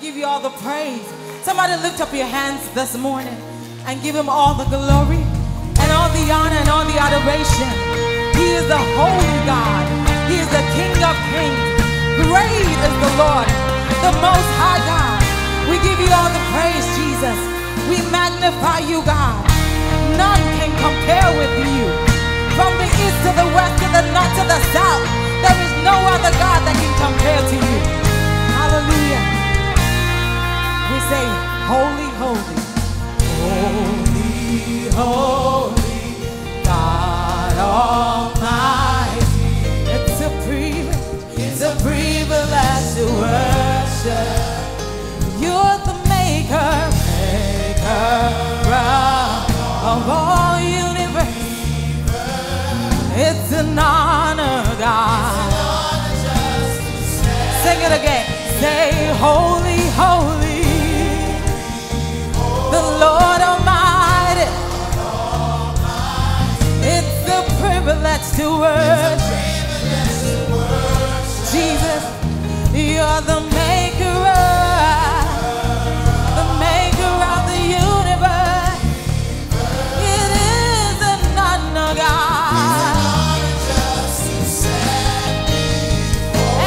give you all the praise. Somebody lift up your hands this morning and give him all the glory and all the honor and all the adoration. He is the holy God. He is the King of kings. Great is the Lord, the most high God. We give you all the praise, Jesus. We magnify you, God. None can compare with you. From the east to the west, to the north to the south, there is no other God that can compare to you. Hallelujah. We say, holy, holy. Holy, holy, God Almighty. It's a privilege to worship. You're the maker of all universe. It's an honor, God. Sing it again. Say, holy, holy, the Lord Almighty. It's a privilege to worship. Jesus, you're the maker of the universe. It is an honor, God.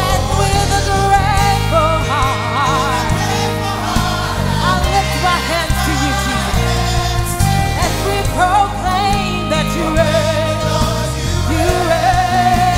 And with a grateful heart, I lift my hands to you, Jesus, as we proclaim that you reign, you reign.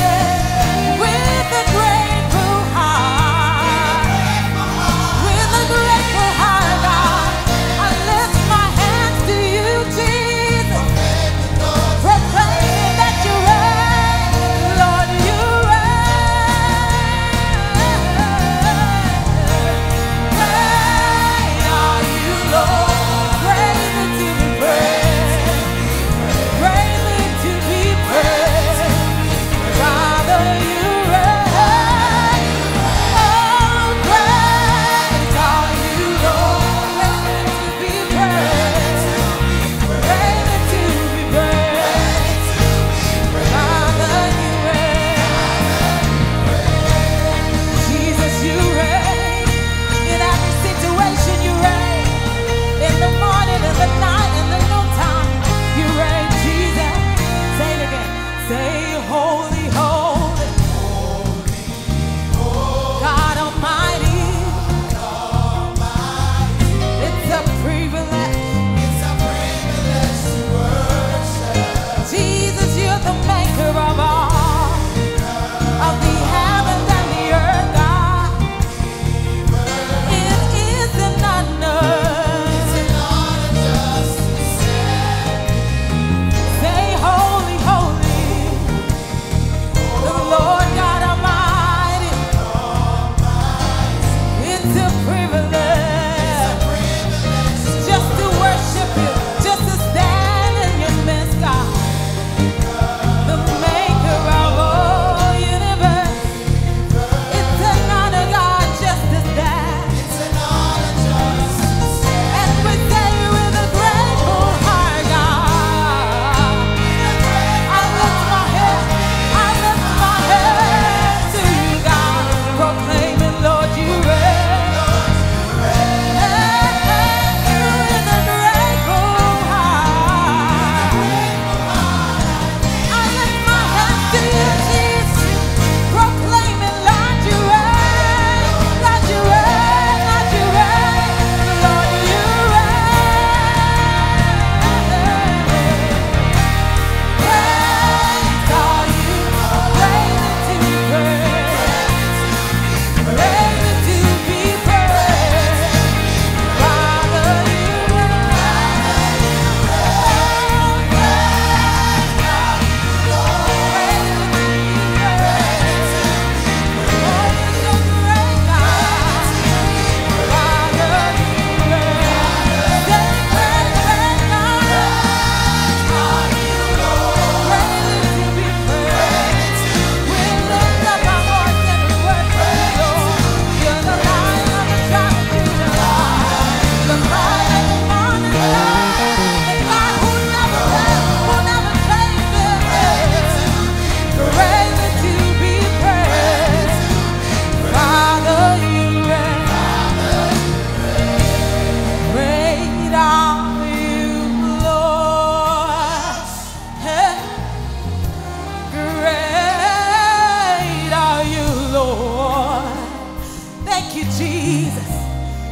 Jesus.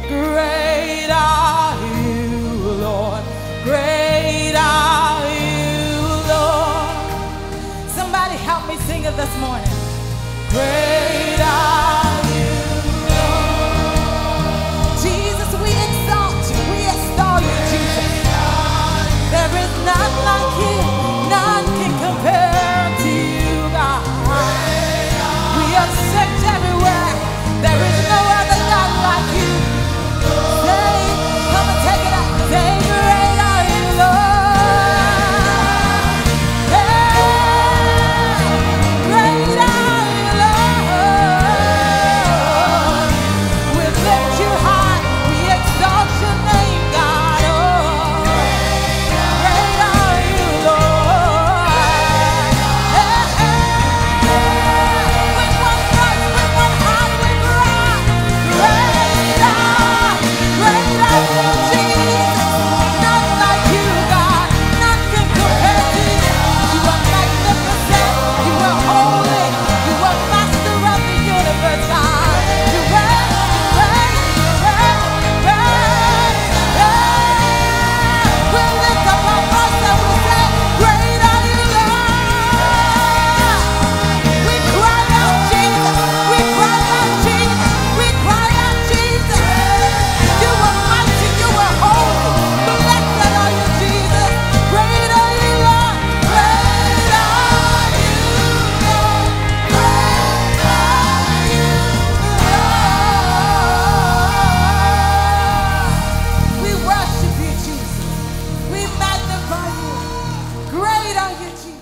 Great are you, Lord. Great are you, Lord. Somebody help me sing it this morning. Great are you, Lord. Jesus, we exalt you. We extol you, Jesus. There is none like you. None can compare to you, God. We have searched everywhere. There is no other God like you. Say, come and take it up. Say, great are you, Lord. Hey, great are you, Lord. We lift you high. We exalt your name, God. Oh, great are you, Lord. Hey, with one voice, with one heart, we cry. Great are you, Jesus. None like you, God. None can compare to you. You are magnificent. You are holy. You are master of the universe, God. You reign, reign, reign, reign, reign. We lift up our voice and we say, great are you, Lord. We cry out, Jesus. We cry out, Jesus. We cry out, Jesus. You are mighty. You are holy. Blessed are you, Jesus. Great are you, Lord. Great are you, Lord. Great are you, Lord. We worship you, Jesus. We magnify you. Great are you, Jesus.